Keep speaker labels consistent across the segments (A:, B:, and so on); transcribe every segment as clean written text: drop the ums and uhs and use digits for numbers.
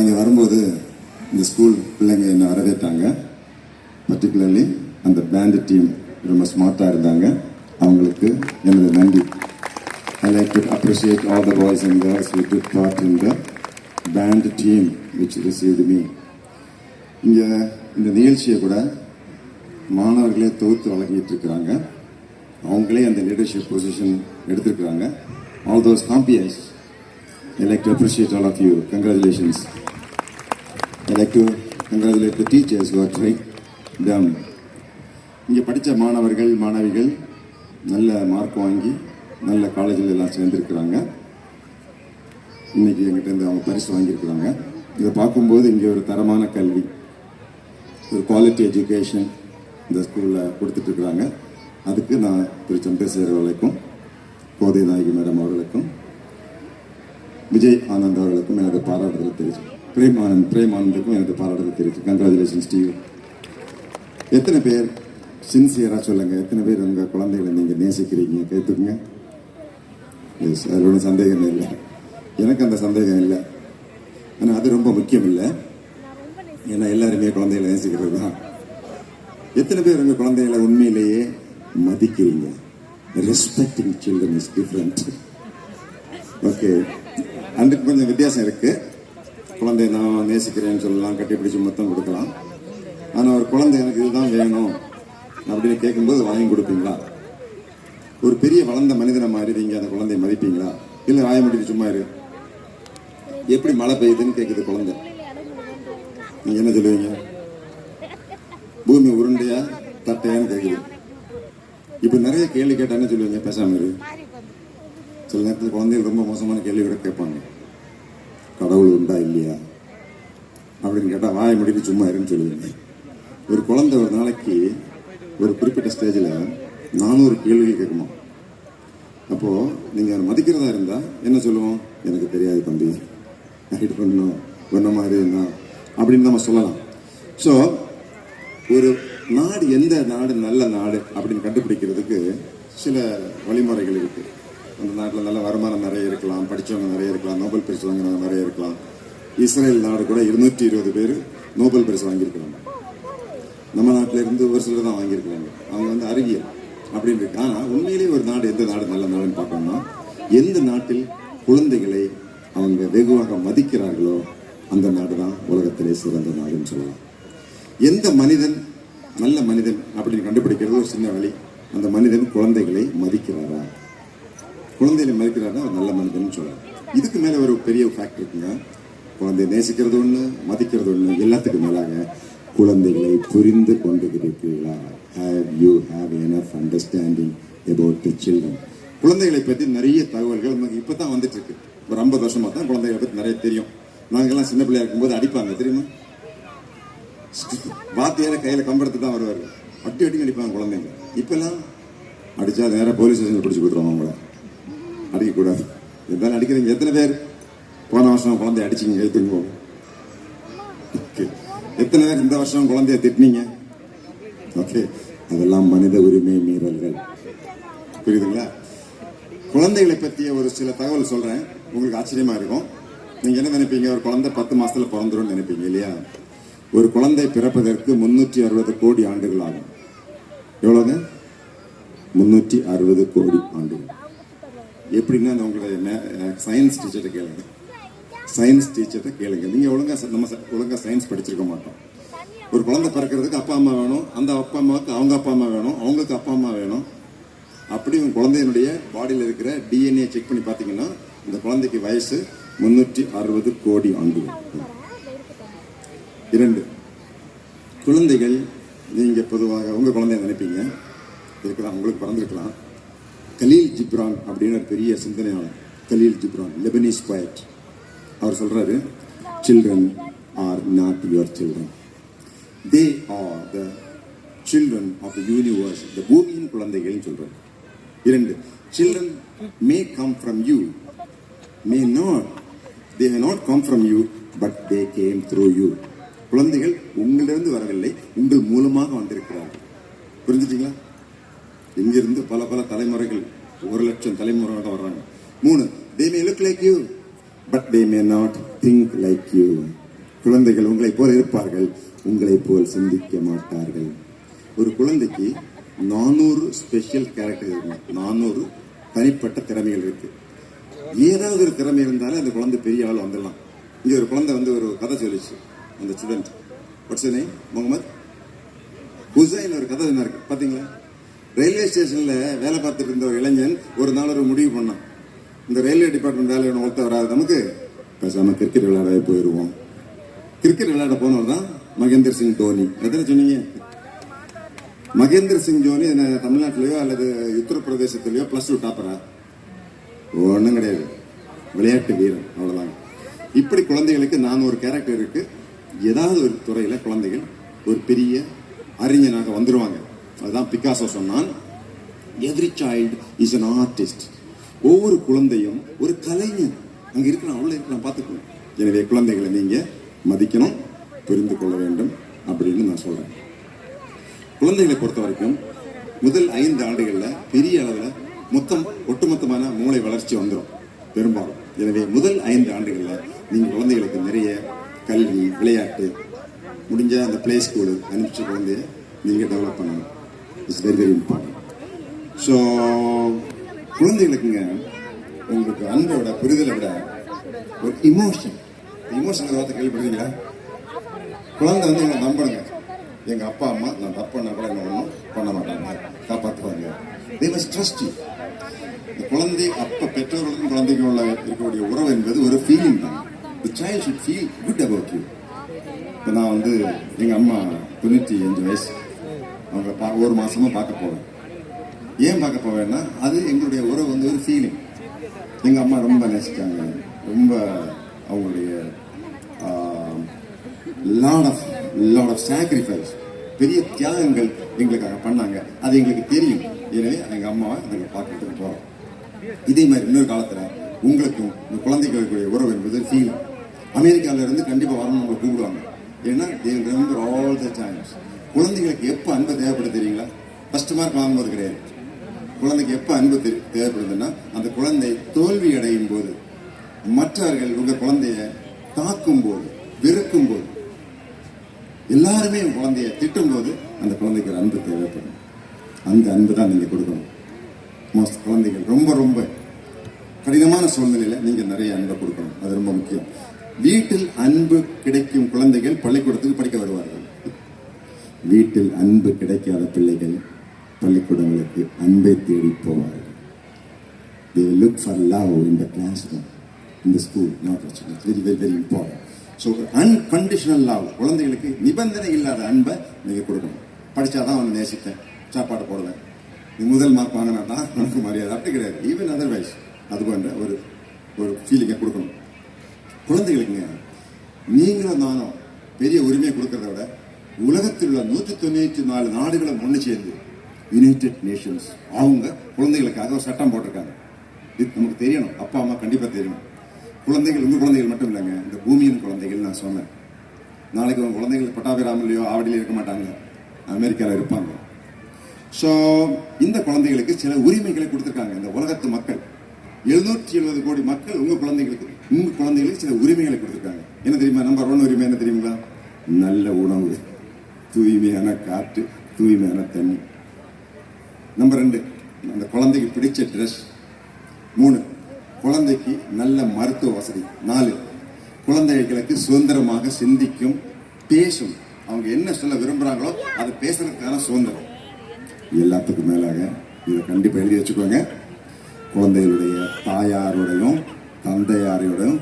A: நான் இங்கே வரும்போது இந்த ஸ்கூல் பிள்ளைங்க என்னை வரவேற்றாங்க. பர்டிகுலர்லி அந்த பேண்ட் டீம் ரொம்ப ஸ்மார்ட்டாக இருந்தாங்க. அவங்களுக்கு எனது நன்றி. I like to appreciate all the boys and girls who took part in the band team which received me. இங்கே இந்த நிகழ்ச்சியை கூட மாணவர்களே தொகுத்து வழங்கிட்டு இருக்கிறாங்க. அவங்களே அந்த லீடர்ஷிப் பொசிஷன் எடுத்திருக்கிறாங்க. All those compeers, I like to appreciate all of you. Congratulations. I like to congratulate the teachers who are trained them. இங்கே படித்த மாணவர்கள் மாணவிகள் நல்ல மார்க் வாங்கி நல்ல காலேஜில் எல்லாம் சேர்ந்துருக்கிறாங்க. இன்றைக்கி எங்கிட்டேருந்து அவங்க பரிசு வாங்கியிருக்கிறாங்க. இதை பார்க்கும்போது இங்கே ஒரு தரமான கல்வி, ஒரு குவாலிட்டி எஜுகேஷன் இந்த ஸ்கூலில் கொடுத்துட்ருக்குறாங்க. அதுக்கு நான் திரு சந்திரசேகர் அவர்களுக்கும் கோதை நாயகி மேடம் அவர்களுக்கும் விஜய் ஆனந்த் அவர்களுக்கும் எனது பாராட்டுதல் தெரிவிச்சு, பிரேம் ஆனந்துக்கும் எனது பாராட்டுதல் தெரிவிச்சு. Congratulations to you. எத்தனை பேர் சின்சியராக சொல்லுங்கள், எத்தனை பேர் உங்கள் குழந்தைகளை நீங்கள் நேசிக்கிறீங்க? கேட்டுக்குங்க. எஸ், அதில் ஒன்றும் சந்தேகமே இல்லை. எனக்கு அந்த சந்தேகம் இல்லை. ஆனால் அது ரொம்ப முக்கியம் இல்லை. ஏன்னா எல்லாருமே குழந்தைகளை நேசிக்கிறது தான். எத்தனை பேர் உங்கள் குழந்தைகளை உண்மையிலேயே மதிக்கிறீங்க? Respecting children is different. Okay, அதுக்கு கொஞ்சம் வித்தியாசம் இருக்குது. குழந்தைய நான் நேசிக்கிறேன்னு சொல்லலாம், கட்டிப்பிடிச்சு மொத்தம் கொடுக்கலாம். ஆனால் ஒரு குழந்தை எனக்கு இதுதான் வேணும் அப்படின்னு கேட்கும்போது வாங்கி கொடுப்பீங்களா? ஒரு பெரிய வளர்ந்த மனிதனை மாதிரி நீங்கள் அந்த குழந்தைய மதிப்பீங்களா? இல்லை வாய முடிட்டு சும்மா இரு, எப்படி மழை பெய்யுதுன்னு கேட்குது குழந்தை, நீங்கள் என்ன சொல்லுவீங்க? பூமி உருண்டையா தட்டையான்னு கேட்குது. இப்போ நிறைய கேள்வி கேட்டால் என்ன சொல்லுவீங்க? பேசாமல் இரு. சில நேரத்தில் குழந்தைகள் ரொம்ப மோசமான கேள்வி கூட கேட்பாங்க. கடவுள் உண்டா இல்லையா அப்படின்னு கேட்டால் வாயை முடிட்டு சும்மா இருன்னு சொல்லுவீங்க. ஒரு குழந்தை ஒரு நாளைக்கு ஒரு குறிப்பிட்ட ஸ்டேஜில் 400 கேள்விகள் கேட்குமா. அப்போது நீங்கள் மதிக்கிறதா இருந்தால் என்ன சொல்லுவோம்? எனக்கு தெரியாது தம்பி, நைட் பண்ணணும் ஒன்ன மாதிரி என்ன அப்படின்னு நம்ம சொல்லலாம். ஸோ ஒரு நாடு, எந்த நாடு நல்ல நாடு அப்படின்னு கண்டுபிடிக்கிறதுக்கு சில வழிமுறைகள் இருக்குது. அந்த நாட்டில் நல்ல வருமானம் நிறைய இருக்கலாம், படித்தவங்க நிறைய இருக்கலாம், நோபல் பரிசு வாங்கினவங்க நிறைய இருக்கலாம். இஸ்ரேல் நாடு கூட 220 பேர் நோபல் பரிசு வாங்கியிருக்கிறாங்க. நம்ம நாட்டில் இருந்து ஒரு சிலர் தான் வாங்கியிருக்கிறாங்க. அவங்க வந்து அறிவியல் அப்படின்னு இருக்கு. ஆனால் உண்மையிலேயே ஒரு நாடு எந்த நாடு நல்ல நாடுன்னு பார்க்கணும்னா, எந்த நாட்டில் குழந்தைகளை அவங்க வெகுவாக மதிக்கிறார்களோ அந்த நாடு தான் உலகத்திலே சிறந்த நாடுன்னு சொல்லலாம். எந்த மனிதன் நல்ல மனிதன் அப்படின்னு கண்டுபிடிக்கிறது ஒரு சின்ன வழி. அந்த மனிதன் குழந்தைகளை மதிக்கிறாரா? குழந்தைகளை மதிக்கிறாரா நல்ல மனிதன் சொல்லலாம். இதுக்கு மேலே ஒரு பெரிய ஃபேக்ட் இருக்குங்க. குழந்தையை நேசிக்கிறது ஒன்று, மதிக்கிறது ஒன்று, எல்லாத்துக்கும் மேலாக குழந்தைகளை புரிந்து கொண்டு இருக்கிறீர்களா? have enough understanding about the children. குழந்தைகளை பற்றி நிறைய தகவல்கள் நமக்கு இப்போ தான் வந்துட்டு இருக்கு. ஒரு 50 வருஷமாக தான் குழந்தைகளை பற்றி நிறைய தெரியும். நாங்கள்லாம் சின்ன பிள்ளையா இருக்கும்போது அடிப்பாங்க தெரியுமா? வாத்தியார கையில் கம்பெடுத்து தான் வருவார். அட்டி அடிப்பாங்க குழந்தைங்க. இப்பெல்லாம் அடித்தா நேராக போலீஸ் ஸ்டேஷனில் பிடிச்சி கொடுத்துருவாங்க. அவங்கள அடிக்கக்கூடாது, இருந்தாலும் அடிக்கிறீங்க. எத்தனை பேர் போன வருஷம் குழந்தைய அடிச்சிங்க? எழுத்துங்க. ஓகே, எத்தனை பேர் இந்த வருஷம் குழந்தைய திட்டினீங்க? ஓகே, அதெல்லாம் மனித உரிமை மீறல்கள். புரியுதுங்களா? குழந்தைகளை பற்றிய ஒரு சில தகவல் சொல்கிறேன், உங்களுக்கு ஆச்சரியமாக இருக்கும். நீங்கள் என்ன நினைப்பீங்க? ஒரு குழந்தை 10 மாதத்தில் பிறந்துடும் நினைப்பீங்க இல்லையா? ஒரு குழந்தை பிறப்பதற்கு 360 கோடி ஆண்டுகள் ஆகும். எவ்வளோங்க? 360 கோடி ஆண்டுகள். எப்படின்னா உங்களுடைய சயின்ஸ் டீச்சர்கிட்ட கேளுங்க. சயின்ஸ் டீச்சர்கிட்ட கேளுங்க. நீங்கள் ஒழுங்காக சயின்ஸ் படிச்சிருக்க மாட்டோம். ஒரு குழந்தை பிறக்கிறதுக்கு அப்பா அம்மா வேணும், அந்த அப்பா அம்மாவுக்கு அவங்க அப்பா அம்மா வேணும், அவங்களுக்கு அப்பா அம்மா வேணும். அப்படி உங்கள் குழந்தையினுடைய பாடியில் இருக்கிற டிஎன்ஏ செக் பண்ணி பார்த்தீங்கன்னா இந்த குழந்தைக்கு வயசு 360 கோடி ஆண்டுகள். 2 குழந்தைகள், நீங்கள் பொதுவாக உங்கள் குழந்தைய நினைப்பீங்க இருக்கலாம், உங்களுக்கு பிறந்திருக்கலாம். கலீல் ஜிப்ரான் அப்படின்னு ஒரு பெரிய சிந்தனையாளர், கலீல் ஜிப்ரான், லெபனீஸ் poet. அவர் சொல்றாரு, children are not your children, they are the children of the universe. இந்த பூமியின் குழந்தைகள் சொல்றாரு. 2 children may come from you, may not, they may not come from you, but they came through you. குழந்தைகள் உங்களிலிருந்து வரவில்லை, உங்கள் மூலமாக வந்திருக்கிறார்கள். புரிஞ்சுட்டீங்களா? இங்கிருந்து பல பல தலைமுறைகள், 1,00,000 தலைமுறையாக வர்றாங்க. 3 they may look like you, but they may not think like you. குழந்தைகள் உங்களைப் போல் இருப்பார்கள், உங்களைப் போல் சிந்திக்க மாட்டார்கள். ஒரு குழந்தைக்கு 400 ஸ்பெஷல் கேரக்டர் இருக்கு, 400 தனிப்பட்ட திறமைகள் இருக்கு. ஏதாவது ஒரு திறமை இருந்தாலும் அந்த குழந்தை பெரிய ஆள் வந்துடலாம். இங்க ஒரு குழந்தை வந்து ஒரு கதை சொல்லிச்சு. அந்த student what's name Mohammed Hussain ஒரு கதை சொன்னாரு பாத்தீங்களா? ரயில்வே ஸ்டேஷன்ல வேலை பார்த்துட்டு இருந்த ஒரு இளைஞன் ஒரு நாள் ஒரு முடிவு பண்ணான், இந்த ரயில்வே டிபார்ட்மெண்ட் வேலை ஒன்று வராது, நமக்கு பேசாம கிரிக்கெட் விளையாடவே போயிடுவோம். கிரிக்கெட் விளையாட போனவர் தான் மகேந்திர சிங் தோனி. எத்தனை சொன்னீங்க? மகேந்திர சிங் தோனி தமிழ்நாட்டிலேயோ அல்லது உத்தரப்பிரதேசத்திலேயோ +2 டாப்பரா? ஒன்றும் கிடையாது, விளையாட்டு வீரன், அவ்வளவுதான். இப்படி குழந்தைகளுக்கு 400 கேரக்டர் இருக்கு. ஏதாவது ஒரு துறையில குழந்தைகள் ஒரு பெரிய அறிஞனாக வந்துருவாங்க. அதுதான் பிகாசோ சொன்னான், every child is an artist. ஒவ்வொரு குழந்தையும் ஒரு கலைஞன். அங்க இருக்கிறான், அவ்வளவு இருக்கிறான், பார்த்துக்கணும். எனவே குழந்தைகளை நீங்க மதிக்கணும், புரிந்து கொள்ள வேண்டும் அப்படின்னு நான் சொல்றேன். குழந்தைகளை பொறுத்த வரைக்கும் முதல் 5 ஆண்டுகள்ல பெரிய அளவுல ஒட்டுமொத்தமான மூளை வளர்ச்சி வந்துடும் பெரும்பாலும். எனவே முதல் 5 ஆண்டுகள்ல நீங்க குழந்தைகளுக்கு நிறைய கல்வி, விளையாட்டு, முடிஞ்ச அந்த பிளே ஸ்கூலு அனுப்பிச்சு குழந்தைய நீங்க டெவலப் பண்ணணும். It's very very important. So குழந்தைகளுக்குங்க உங்களுக்கு அன்போட புரிதலை விட ஒரு இமோஷன் வார்த்தை கேள்விப்படுறீங்களா? குழந்தை வந்து உங்களை நம்புறங்க. எங்க அப்பா அம்மா நான் தப்பு பண்ணா கூட என்ன ஒன்றும் பண்ண மாட்டாங்க, காப்பாற்றுவாங்க. They must trust you. இந்த குழந்தை அப்ப பெற்றோர்களுக்கும் குழந்தைக்கும் உள்ள இருக்கக்கூடிய உறவு என்பது ஒரு ஃபீலிங் தான். The child should feel good about you. இப்போ நான் வந்து எங்க அம்மா 95 வயசு, அவங்க ஒரு மாசமா பார்க்க போவேன். ஏன் பார்க்க போவேன்னா அது எங்களுடைய உறவு வந்து ஒரு ஃபீலிங். எங்க அம்மா ரொம்ப நேசிச்சாங்க, ரொம்ப அவங்களுடைய lot of sacrifice, பெரிய தியாகங்கள் எங்களுக்காக பண்ணாங்க. அது எங்களுக்கு தெரியும். எனவே எங்க அம்மாவை நாங்கள் பார்க்கறதுக்கு போறோம். இதே மாதிரி இன்னொரு காலத்துல உங்களுக்கும் இந்த குழந்தைக்கு இருக்கக்கூடிய உறவு என்பது ஃபீல். அமெரிக்கால இருந்து கண்டிப்பா வரணும் உங்களை கூப்பிடுவாங்க. ஏன்னா they will remember all the times. குழந்தைகளுக்கு எப்ப அன்பு தேவைப்படுது தெரியுங்களா? ஃபர்ஸ்ட் மார்க் வாங்கும்போது கிடையாது. குழந்தைக்கு எப்ப அன்பு தேவைப்படுதுன்னா அந்த குழந்தை தோல்வி அடையும் போது, மற்றவர்கள் உங்க குழந்தைய தாக்கும் போது, வெறுக்கும் போது, எல்லாருமே குழந்தைய திட்டும் போது அந்த குழந்தைக்கு ஒரு அன்பு தேவைப்படும். அந்த அன்பு தான் நீங்க கொடுக்கணும். மோஸ்ட் குழந்தைகள் ரொம்ப ரொம்ப கடினமான சூழ்நிலையில நீங்க நிறைய அன்பை கொடுக்கணும். அது ரொம்ப முக்கியம். வீட்டில் அன்பு கிடைக்கும் குழந்தைகள் பள்ளிக்கூடத்துக்கு படிக்க வருவார்கள். வீட்டில் அன்பு கிடைக்காத பிள்ளைகள் பள்ளிக்கூடங்களுக்கு அன்பை தேடி போவார்கள். They will look for love in the classroom, in the school, not actually. It's very, very, very important. So, unconditional love. குழந்தைகளுக்கு நிபந்தனை இல்லாத அன்பை நீங்க கொடுக்கணும். படிச்சாதான் அவன் நேசிப்பேன், சாப்பாடு போடுவேன், நீ முதல் மார்க் வாங்கினா தான் உனக்கு மரியாதை, அப்படி கிடையாது. ஈவன் அதர்வைஸ் அது போன்ற ஒரு ஃபீலிங்கை கொடுக்கணும் குழந்தைகளுக்குங்க. நீங்களும் நானும் பெரிய உரிமையை கொடுக்கறத விட உலகத்தில் உள்ள 194 நாடுகளும் ஒன்று சேர்ந்து யுனைடெட் நேஷன்ஸ் அவங்க குழந்தைகளுக்காக ஒரு சட்டம் போட்டிருக்காங்க. இது நமக்கு தெரியணும், அப்பா அம்மா கண்டிப்பா தெரியணும். குழந்தைகள் உங்க குழந்தைகள் மட்டும் இல்லைங்க, இந்த பூமியின் குழந்தைகள். நான் சொன்னேன், நாளைக்கு உங்க குழந்தைகள் பட்டாபிராமலையோ ஆவடியில இருக்க மாட்டாங்க, அமெரிக்காவில் இருப்பாங்க. ஸோ இந்த குழந்தைகளுக்கு சில உரிமைகளை கொடுத்துருக்காங்க இந்த உலகத்து மக்கள். 770 கோடி மக்கள் உங்க குழந்தைகளுக்கு சில உரிமைகளை கொடுத்துருக்காங்க. என்ன தெரியுமா? நம்பர் 1 உரிமை என்ன தெரியுங்களா? நல்ல உணவு, தூய்மையான காற்று, தூய்மையான தண்ணி. நம்பர் 2 அந்த குழந்தைக்கு பிடிச்ச ட்ரெஸ். 3 குழந்தைக்கு நல்ல மருத்துவ வசதி. 4 குழந்தைகளுக்கு சுதந்திரமாக சிந்திக்கும், பேசும், அவங்க என்ன சொல்ல விரும்புறாங்களோ அதை பேசுறதுக்கான சுதந்திரம். எல்லாத்துக்கும் மேலாக இதை கண்டிப்பா எழுதி வச்சுக்கோங்க, குழந்தைகளுடைய தாயாரோடையும் தந்தையாரோடையும்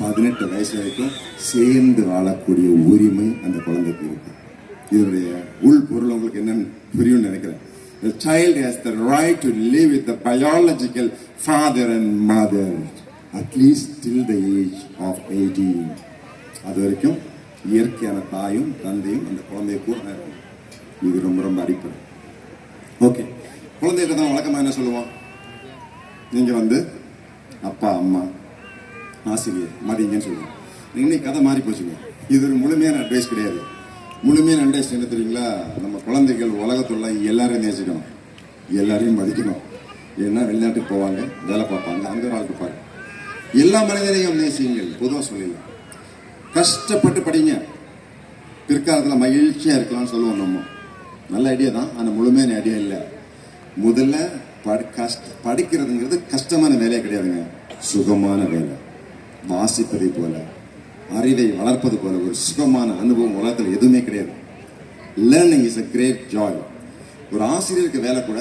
A: 18 வயசு வரைக்கும் சேர்ந்து வாழக்கூடிய உரிமை அந்த குழந்தைக்கு இருக்கு. இதனுடைய உள் பொருள் உங்களுக்கு என்னன்னு புரியும் நினைக்கிறேன். The child has the right to live with the biological father and mother at least till the age of 18. அது வரைக்கும் இயற்கையான தாயும் தந்தையும் அந்த குழந்தைய கூட இருக்கும். இது ரொம்ப ரொம்ப அடிப்படை. ஓகே, குழந்தைகிட்ட தான் வழக்கமாக என்ன சொல்லுவோம்? நீங்க வந்து அப்பா அம்மா ஆசிரியர் மதிங்கன்னு சொல்லுவோம். இன்னைக்கு கதை மாறி போச்சுங்க. இது ஒரு முழுமையான அட்வைஸ் கிடையாது. முழுமையான அட்வைஸ் என்ன தெரியுங்களா? நம்ம குழந்தைகள் உலகத்துள்ள எல்லாரையும் நேசிக்கணும், எல்லாரையும் மதிக்கணும். ஏன்னா வெளிநாட்டுக்கு போவாங்க, வேலை பார்ப்பாங்க, அங்கே வாழ்க்கை பாரு. எல்லா மனிதனையும் நேசியுங்கள் பொதுவாக சொல்லிடலாம். கஷ்டப்பட்டு படிங்க, பிற்காலத்தில் மகிழ்ச்சியாக இருக்கலாம்னு சொல்லுவோம் நம்ம. நல்ல ஐடியா தான், ஆனால் முழுமையான ஐடியா இல்லை. முதல்ல படிக்கிறதுங்கிறது கஷ்டமான வேலையே கிடையாதுங்க, சுகமான வேலை. வாசிப்பதை போல, அறிவை வளர்ப்பது போல ஒரு சுகமான அனுபவம் உலகத்தில் எதுவுமே கிடையாது. Learning is a great joy. ஒரு ஆசிரியருக்கு வேலை கூட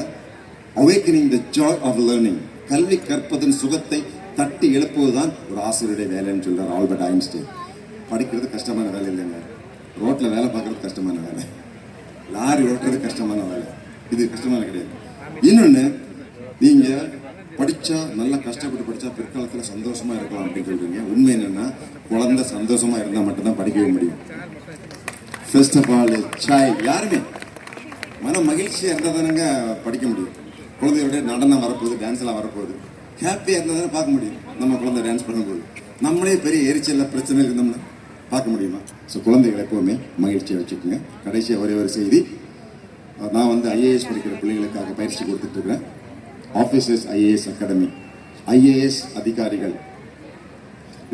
A: awakening the joy of learning, கல்வி கற்பதன் சுகத்தை தட்டி எழுப்புவதுதான் ஒரு ஆசிரியருடைய வேலைன்னு சொல்றார் ஆல்பர்ட் ஐன்ஸ்டைன். படிக்கிறது கஷ்டமான வேலை இல்லைங்க, ரோட்டில் வேலை பார்க்கறது கஷ்டமான வேலை, லாரி ஓட்டுறது கஷ்டமான வேலை, இது கஷ்டமான கிடையாது. இன்னொன்று, நீங்கள் படித்தா நல்லா கஷ்டப்பட்டு படித்தா பிற்காலத்தில் சந்தோஷமாக இருக்கலாம் அப்படின்னு சொல்கிறீங்க. உண்மை என்னென்னா, குழந்தை சந்தோஷமாக இருந்தால் மட்டும்தான் படிக்கவே முடியும். ஃபர்ஸ்ட் ஆஃப் ஆல் சைல்ட், யாருமே மன மகிழ்ச்சியாக இருந்தால் தானங்க படிக்க முடியும். குழந்தையோட நடனம் வரப்போகுது, டான்ஸ்லாம் வரப்போகுது, ஹாப்பியாக இருந்தால் தானே பார்க்க முடியும். நம்ம குழந்தை டான்ஸ் பண்ணும்போது நம்மளே பெரிய எரிச்சலில் பிரச்சனை இருந்தோம்னா பார்க்க முடியுமா? ஸோ குழந்தைகளை எப்போவுமே மகிழ்ச்சியாக வச்சுக்கோங்க. கடைசியாக ஒரே ஒரு செய்தி, நான் வந்து ஐஏஎஸ் படிக்கிற பிள்ளைகளுக்காக பயிற்சி கொடுத்துட்ருக்கிறேன். Officers IAS academy. ஐஏஎஸ் அதிகாரிகள்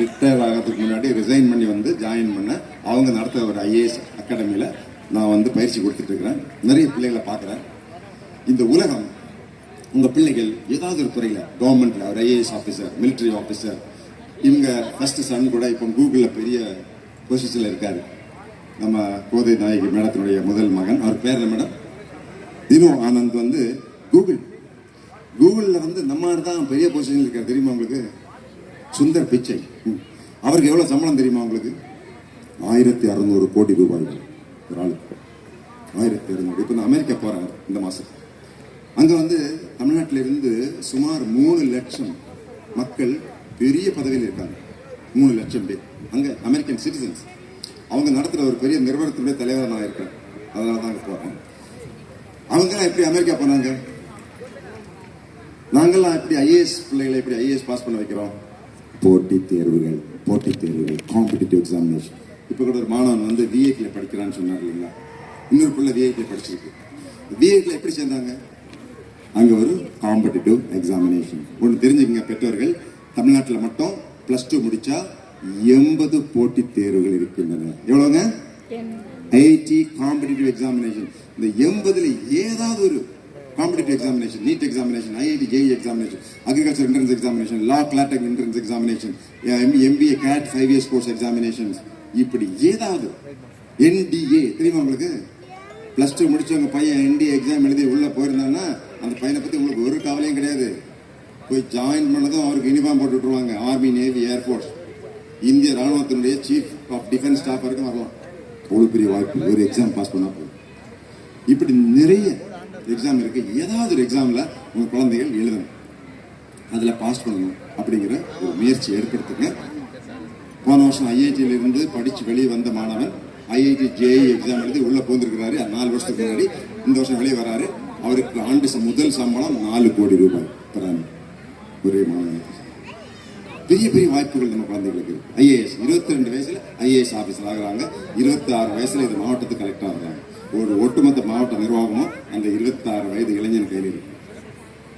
A: ரிட்டையர் ஆகிறதுக்கு முன்னாடி ரிசைன் பண்ணி வந்து ஜாயின் பண்ண அவங்க நடத்துகிற ஒரு ஐஏஎஸ் அகாடமியில் நான் வந்து பயிற்சி கொடுத்துட்ருக்கிறேன். நிறைய பிள்ளைகளை பார்க்குறேன். இந்த உலகம் உங்கள் பிள்ளைகள் ஏதாவது ஒரு துறையில், கவர்மெண்ட்டில் ஒரு ஐஏஎஸ் ஆஃபீஸர், மிலிட்ரி ஆஃபீஸர், இவங்க ஃபஸ்ட்டு சன் கூட இப்போ கூகுளில் பெரிய பொசிஷனில் இருக்கார். நம்ம கோதை நாயகி மேடத்தினுடைய முதல் மகன், அவர் பேர் மேடம் தினு ஆனந்த், வந்து கூகுளில் வந்து நம்ம தான் பெரிய பொசிஷனில் இருக்கார். தெரியுமா உங்களுக்கு? சுந்தர் பிச்சை, அவருக்கு எவ்வளோ சம்பளம் தெரியுமா உங்களுக்கு? 1600 கோடி ரூபாய் ஒரு ஆளுக்கு. 1600. இப்போ நான் அமெரிக்கா போகிறேன் இந்த மாதம். அங்கே வந்து தமிழ்நாட்டிலிருந்து சுமார் 3 லட்சம் மக்கள் பெரிய பதவியில் இருக்காங்க. 3 லட்சம் பேர் அங்கே அமெரிக்கன் சிட்டிசன்ஸ். அவங்க நடத்துகிற ஒரு பெரிய நிறுவனத்தினுடைய தலைவர் நான் இருக்கேன். அதனால தான் அங்கே போகிறேன். அவங்கெல்லாம் எப்படி அமெரிக்கா போனாங்க? நாங்கள்லாம் எப்படி ஐஏஎஸ் பிள்ளைகளை எப்படி ஐஏஎஸ் பாஸ் பண்ண வைக்கிறோம்? போட்டித் தேர்வுகள், காம்படிட்டிவ் எக்ஸாமினேஷன். இப்போ கூட ஒரு மாணவன் வந்து விஐடியில் படிக்கிறான்னு சொன்னார் இல்லைங்களா? இன்னொரு பிள்ளை விஐடியில் படிச்சிருக்கு. விஐடியில் எப்படி சேர்ந்தாங்க? அங்கே ஒரு காம்படிட்டிவ் எக்ஸாமினேஷன். ஒன்று தெரிஞ்சுக்கங்க பெற்றோர்கள், தமிழ்நாட்டில் மட்டும் +2 முடித்தா 80 போட்டித் தேர்வுகள் இருக்கின்றன. எவ்வளோங்க? 80 காம்படிட்டிவ் எக்ஸாமினேஷன். இந்த 80ல் ஏதாவது ஒரு competitive examination, NEET examination, IIT JE examination, agriculture entrance examination, law கிளாட்டக் entrance examination, MBA CAT 5 years course examinations, இப்படி ஏதாவது. என்டிஏ தெரியுமா உங்களுக்கு? +2 முடிச்சவங்க பையன் என்டிஏ எக்ஸாம் எழுதி உள்ளே போயிருந்தாங்கன்னா அந்த பையனை பற்றி உங்களுக்கு ஒரு கவலையும் கிடையாது. போய் ஜாயின் பண்ணதும் அவருக்கு யூனிஃபார்ம் போட்டு விட்டுருவாங்க. ஆர்மி, நேவி, ஏர்ஃபோர்ஸ், இந்திய ராணுவத்தினுடைய சீஃப் ஆஃப் டிஃபென்ஸ் ஸ்டாஃப் வரைக்கும் வரலாம். அவ்வளோ பெரிய வாய்ப்பு ஒரு எக்ஸாம் பாஸ் பண்ணா போதும். இப்படி நிறைய எக்ஸாம் இருக்கு. ஏதாவது ஒரு எக்ஸாமில் உங்கள் குழந்தைகள் எழுதணும், அதில் பாஸ் பண்ணணும் அப்படிங்கிற ஒரு முயற்சி ஏற்படுத்துங்க. போன வருஷம் ஐஐடியிலிருந்து படித்து வெளியே வந்த மாணவன் ஐஐடி ஜேஇ எக்ஸாம் எழுதி உள்ளே போந்திருக்கிறாரு 4 வருஷத்துக்கு முன்னாடி. இந்த வருஷம் வெளியே வராரு. அவருக்கு ஆண்டு முதல் சம்பளம் 4 கோடி ரூபாய் பெறாங்க ஒரே மாணவன். பெரிய பெரிய வாய்ப்புகள் நம்ம குழந்தைகளுக்கு இருக்கு. ஐஏஎஸ் 22 வயசுல ஐஏஎஸ் ஆஃபீஸர் ஆகிறாங்க. 26 வயசுல இது மாவட்டத்துக்கு கலெக்டர் ஆகிறாங்க. ஒரு ஒட்டுமொத்த மாவட்ட நிர்வாகமும் அந்த 26 வயது இளைஞன் கையில் இருக்கு.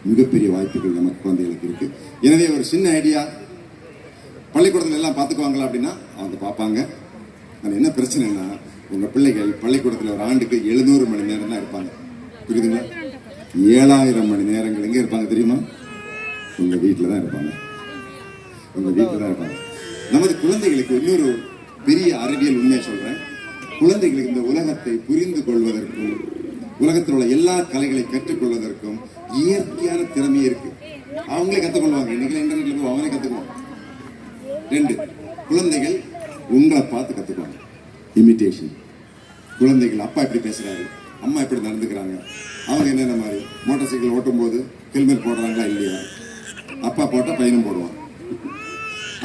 A: மிகப்பெரிய வாய்ப்புகள் நம்ம குழந்தைகளுக்கு இருக்கு. எனவே ஒரு சின்ன ஐடியா, பள்ளிக்கூடத்துல எல்லாம் பார்த்துக்குவாங்களா அப்படின்னா அவங்க பார்ப்பாங்க. அது என்ன பிரச்சனைனா, உங்க பிள்ளைகள் பள்ளிக்கூடத்தில் ஒரு ஆண்டுக்கு 700 மணி நேரம் தான் இருப்பாங்க. புரியுதுங்களா? 7000 மணி நேரங்கள் எங்கே இருப்பாங்க தெரியுமா? உங்க வீட்டில் தான் இருப்பாங்க. உங்க வீட்டில் தான் இருப்பாங்க. நமது குழந்தைகளுக்கு இன்னொரு பெரிய அறிவியல் உண்மையை சொல்றேன். குழந்தைகளுக்கு இந்த உலகத்தை புரிந்து கொள்வதற்கும், உலகத்தில் உள்ள எல்லா கலைகளை கற்றுக்கொள்வதற்கும் இயற்கையான திறமை இருக்கு. அவங்களே கற்றுக்கொள்வாங்க. இன்னைக்கு இன்டர்நெட்ல போய் அவங்களே கற்றுக்குவாங்க. 2, குழந்தைகள் உங்களை பார்த்து கற்றுக்குவாங்க. இமிட்டேஷன். குழந்தைகள் அப்பா எப்படி பேசுறாரு, அம்மா எப்படி நடந்துக்கிறாங்க, அவங்க என்னென்ன மாதிரி மோட்டார் சைக்கிள் ஓட்டும் போது ஹெல்மெட் போடுறாங்களா இல்லையா, அப்பா போட்டால் பையனும் போடுவான்.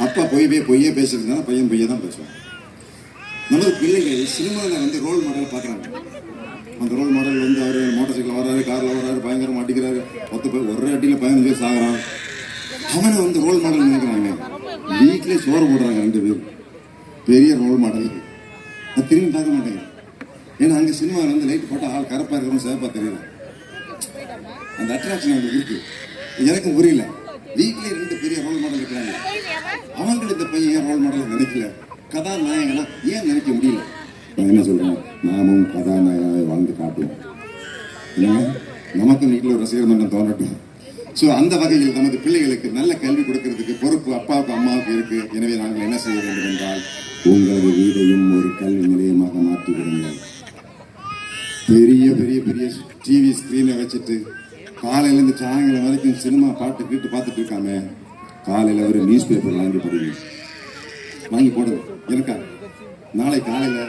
A: அப்பா பொய்யே பேசுறதுனால பையன் பொய்யை தான் பேசுவான். நமது பிள்ளைகள் சினிமாவில் வந்து ரோல் மாடல் பார்க்குறாங்க. அந்த ரோல் மாடல் வந்து அவர் மோட்டார் சைக்கிள் வர்றாரு, காரில் வர்றாரு, பயங்கரமாக அடிக்கிறாரு, 10 பேர் ஒரே அடியில் 15 பேர் சாகுறான். அவனை வந்து ரோல் மாடல் நினைக்கிறாங்க. வீட்டிலே சோறு போடுறாங்க 2 பேர். பெரிய ரோல் மாடல். அது திரும்பி பார்க்க மாட்டேங்க. ஏன்னா அங்கே சினிமாவில் வந்து லைட் போட்டால் ஆள் கரப்பாக இருக்கிறவங்க சேப்பாக தெரியல. அந்த அட்ராக்ஷன் அவங்களுக்கு இருக்கு. எனக்கு புரியல. வீட்டிலே 2 பெரிய ரோல் மாடல் இருக்கிறாங்க. அவங்களுக்கு இந்த பையன் ரோல் மாடல் நினைக்கல. கதாநாயகனா ஏன் நினைக்க முடியல? நான் என்ன சொல்றேன், நாமும் கதாநாயகனாக வாழ்ந்து காட்டுவோம். நமக்கும் வீட்டில் ஒரு ரசிகர் மன்றம் தோன்றட்டும். ஸோ அந்த வகையில் நமது பிள்ளைகளுக்கு நல்ல கல்வி கொடுக்கறதுக்கு பொறுப்பு அப்பாவுக்கு அம்மாவுக்கு இருக்கு. எனவே நாங்கள் என்ன செய்ய வேண்டும் என்றால், உங்களது வீடையும் ஒரு கல்வி நிலையமாக மாற்றி விடுங்கள். பெரிய பெரிய பெரிய டிவி ஸ்கிரீனை வச்சுட்டு காலையிலேருந்து சாயங்காலம் வரைக்கும் சினிமா பாட்டு கேட்டு பார்த்துட்டு இருக்காம, காலையில் ஒரு நியூஸ் பேப்பர் வாங்கி போடுங்க, வாங்கி போடுங்க. எனக்கா நாளை காலையில்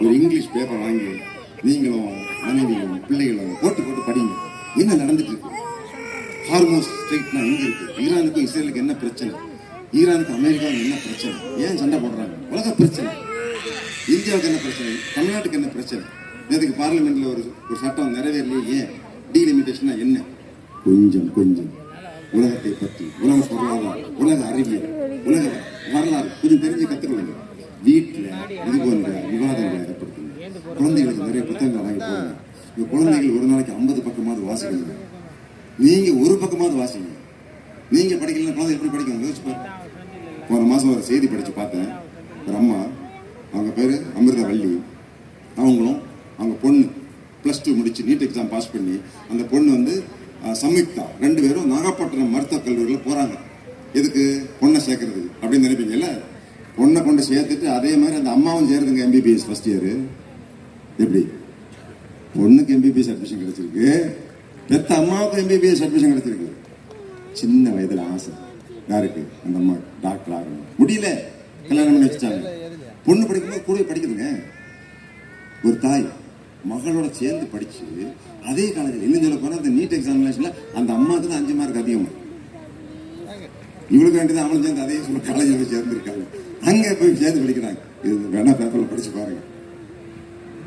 A: ஒரு இங்கிலீஷ் பேப்பர் வாங்கி நீங்களும் மனைவியும் பிள்ளைகளும் போட்டு போட்டு படிங்க. என்ன நடந்துட்டு இருக்கு? ஹார்மோஸ் ஸ்ட்ரைட்னா எங்க இருக்கு? ஈரானுக்கும் இஸ்ரேலுக்கு என்ன பிரச்சனை? ஈரானுக்கு அமெரிக்காவுக்கு என்ன பிரச்சனை? ஏன் சண்டை போடுறாங்க? உலக பிரச்சனை. இந்தியாவுக்கு என்ன பிரச்சனை? தமிழ்நாட்டுக்கு என்ன பிரச்சனை? இதுக்கு பார்லிமெண்ட்ல ஒரு சட்டம் நிறைவேறலையே, ஏன்? டீலிமிட்டேஷனா என்ன? கொஞ்சம் கொஞ்சம் உலகத்தை பற்றி, உலக பொருளாதாரம், உலக அறிவியல், உலக வரலாறு கொஞ்சம் தெரிஞ்சு கத்துக்கொள்ளுங்க. வீட்டில் இது போன்ற விவாதங்களை ஏற்படுத்துங்க. குழந்தைகளுக்கு நிறைய புத்தகங்கள் வாங்கி போடுங்க. இந்த குழந்தைகள் ஒரு நாளைக்கு 50 பக்கமாவது வாசிக்கணும். நீங்க ஒரு பக்கமாவது வாசிங்க. நீங்க படிக்கலாம், குழந்தை எப்படி படிக்கணும் யோசிச்சு பாருங்க. போன மாசம் ஒரு செய்தி படிச்சு பார்த்தேன். ஒரு அம்மா, அவங்க பேரு அமிர்தவள்ளி, அவங்களும் அவங்க பொண்ணு +2 முடிச்சு நீட் எக்ஸாம் பாஸ் பண்ணி, அந்த பொண்ணு வந்து சம்யுக்தா, 2 பேரும் நாகப்பட்டினம் மருத்துவக் கல்லூரியில் போறாங்க. எதுக்கு? பொண்ணை சேர்க்கறது அப்படின்னு நினைப்பீங்கல்ல. பொண்ணை கொண்டு சேர்த்துட்டு அதே மாதிரி அந்த அம்மாவும் சேருதுங்க MBBS ஃபர்ஸ்ட் இயர். எப்படி? பொண்ணுக்கு MBBS அட்மிஷன் கிடைச்சிருக்கு, பெத்த அம்மாவுக்கு MBBS அட்மிஷன் கிடைச்சிருக்கு. சின்ன வயதுல ஆசை யாருக்கு? அந்த அம்மா டாக்டர் ஆகணும், முடியல, கல்யாணம் பண்ணி வச்சுட்டாங்க. பொண்ணு படிக்கும்போது கூட படிக்குதுங்க. ஒரு தாய் மகளோட சேர்ந்து படிச்சு அதே காலேஜில், இன்னும் சொல்ல போனா அந்த நீட் எக்ஸாமினேஷன்ல அந்த அம்மாவுக்கு தான் 5 மார்க் அதிகமா, இவளுக்கு வேண்டியது அவளும் சேர்ந்து அதே சொல்ல காலேஜில் போய் சேர்ந்துருக்காங்க. அங்கே போய் சேர்ந்து படிக்கிறாங்க. இது வேணா பேப்பரில் படிச்சு பாருங்க.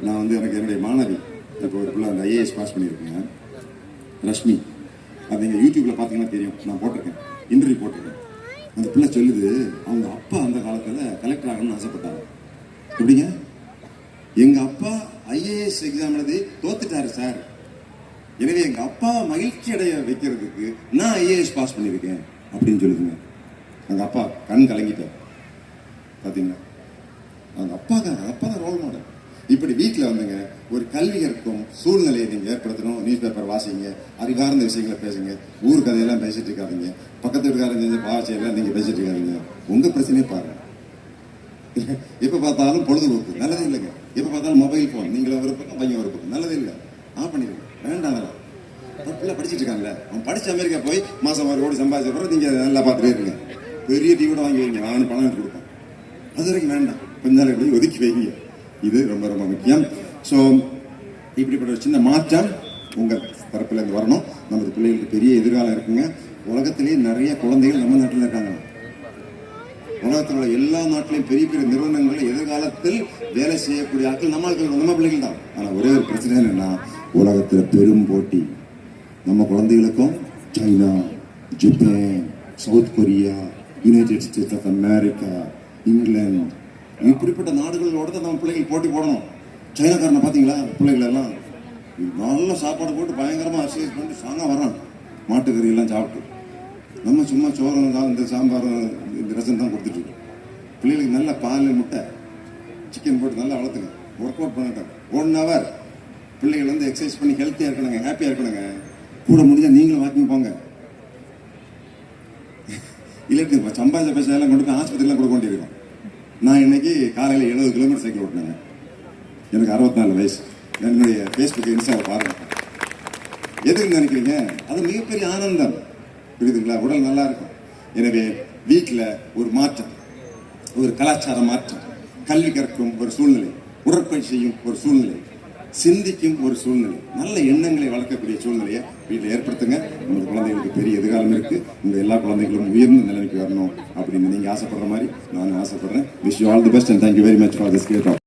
A: நான் வந்து எனக்கு என்னுடைய மாணவி இப்போ ஒரு பிள்ளை அந்த IAS பாஸ் பண்ணியிருக்கேன், ரஷ்மி. அது நீங்கள் யூடியூப்ல பார்த்தீங்கன்னா தெரியும், நான் போட்டிருக்கேன், இன்டர்வியூ போட்டிருக்கேன். அந்த பிள்ளை சொல்லுது, அவங்க அப்பா அந்த காலத்தில் கலெக்டர் ஆகணும்னு ஆசைப்பட்டாங்க. எப்படிங்க? எங்க அப்பா IAS எக்ஸாம் எழுதி தோத்துட்டாரு சார், எனவே எங்க அப்பா மகிழ்ச்சி அடைய வைக்கிறதுக்கு நான் IAS பாஸ் பண்ணியிருக்கேன் அப்படின்னு சொல்லுதுங்க. அவங்க அப்பா கண் கலங்கிட்டார். பார்த்தீங்களா? அவங்க அப்பா தான் ரோல் மாடல். இப்படி வீட்டில் வந்துங்க ஒரு கல்வி கற்கும் சூழ்நிலையை நீங்கள் ஏற்படுத்தணும். நியூஸ் பேப்பர் வாசிங்க, அறிவார்ந்த விஷயங்களை பேசுங்க, ஊர் கதையெல்லாம் பேசிட்டு இருக்காதீங்க, பக்கத்து வீட்டுக்காரங்க செஞ்ச பாவச்சையெல்லாம் நீங்கள் பேசிட்டு இருக்காதீங்க. உங்கள் பிரச்சனையே பாருங்க. எப்போ பார்த்தாலும் பொழுதுபோக்கு நல்லதே இல்லைங்க. எப்போ பார்த்தாலும் மொபைல் ஃபோன், நீங்களும் ஒரு பக்கம் பையன் ஒரு பக்கம், நல்லதே இல்லை. ஆஃப் பண்ணிடுங்க, வேண்டாம். பிள்ளை படிச்சுட்டு இருக்காங்களே, அவன் படிச்சு அமெரிக்கா போய் மாதம் 1 கோடி சம்பாதிச்ச பிறகு நீங்கள் நல்லா பார்த்துட்டே இருங்க. பெரிய டிவியோட வாங்கி வைங்க, நான் பணம் எடுத்து கொடுப்பேன். அது வரைக்கும் வேண்டாம், கொஞ்ச நாள் எப்படி ஒதுக்கி வைங்க. இது ரொம்ப ரொம்ப முக்கியம். ஸோ இப்படிப்பட்ட ஒரு சின்ன மாற்றம் உங்கள் தரப்புல இருந்து வரணும். நமது பிள்ளைகளுக்கு பெரிய எதிர்காலம் இருக்குங்க. உலகத்திலேயே நிறைய குழந்தைகள் நம்ம நாட்டில் இருக்காங்க. உலகத்தில் உள்ள எல்லா நாட்டிலையும் பெரிய பெரிய நிறுவனங்களில் எதிர்காலத்தில் வேலை செய்யக்கூடிய ஆட்கள் நம்ம பிள்ளைகள் தான். ஆனால் ஒரே ஒரு பிரச்சனை என்னன்னா, உலகத்தில் பெரும் போட்டி. நம்ம குழந்தைகளுக்கும் China, Japan, South Korea, United States of America, England, இப்படிப்பட்ட நாடுகளோட தான் நம்ம பிள்ளைகள் போட்டி போடணும். சைனாக்காரனை பார்த்தீங்களா? பிள்ளைகள் எல்லாம் நல்ல சாப்பாடு போட்டு பயங்கரமாக எக்ஸசைஸ் பண்ணிட்டு சாங்காக வரான், மாட்டுக்கறி எல்லாம் சாப்பிட்டு. நம்ம சும்மா சோறும் தான், இந்த சாம்பாரும் இந்த ரசம் தான் கொடுத்துட்ருக்கோம். பிள்ளைகளுக்கு நல்ல பால், முட்டை, சிக்கன் போட்டு நல்லா வளர்த்துங்க. ஒர்க் அவுட் பண்ணிட்டோம் 1 hour. பிள்ளைகள் வந்து எக்ஸசைஸ் பண்ணி ஹெல்த்தியாக இருக்கணுங்க, ஹாப்பியாக இருக்கணுங்க. கூட முடிஞ்சால் நீங்களும் வாக்கிங் போங்க. இல்லாட்டி சம்பாதிச்ச பைசாலாம் கொண்டு போய் ஆஸ்பத்திரிலாம் கொடுக்க வேண்டியிருக்கும். நான் இன்னைக்கு காலையில் 70 கிலோமீட்டர் சைக்கிள் ஓட்டினேங்க. எனக்கு 64 வயசு. என்னுடைய ஃபேஸ்புக் இன்ஸ்டாவை பாருங்க. எதுக்கு நினைக்கிறீங்க? அது மிகப்பெரிய ஆனந்தம், புரியுதுங்களா? உடல் நல்லா இருக்கும். எனவே வீட்டில் ஒரு மாற்றம், ஒரு கலாச்சார மாற்றம், கல்வி கற்கும் ஒரு சூழ்நிலை, உடற்பயிற்சி செய்யும் ஒரு சூழ்நிலை, சிந்திக்கும் ஒரு சூழ்நிலை, நல்ல எண்ணங்களை வளர்க்கக்கூடிய சூழ்நிலையை வீட்டில் ஏற்படுத்துங்க. உங்க குழந்தைகளுக்கு பெரிய எதிர்காலம் இருக்கு. உங்க எல்லா குழந்தைகளும் உயர்ந்த நிலைமைக்கு வரணும் அப்படின்னு நீங்க ஆசைப்படுற மாதிரி நானும் ஆசைப்படுறேன். Wish you all the best and thank you very much for this great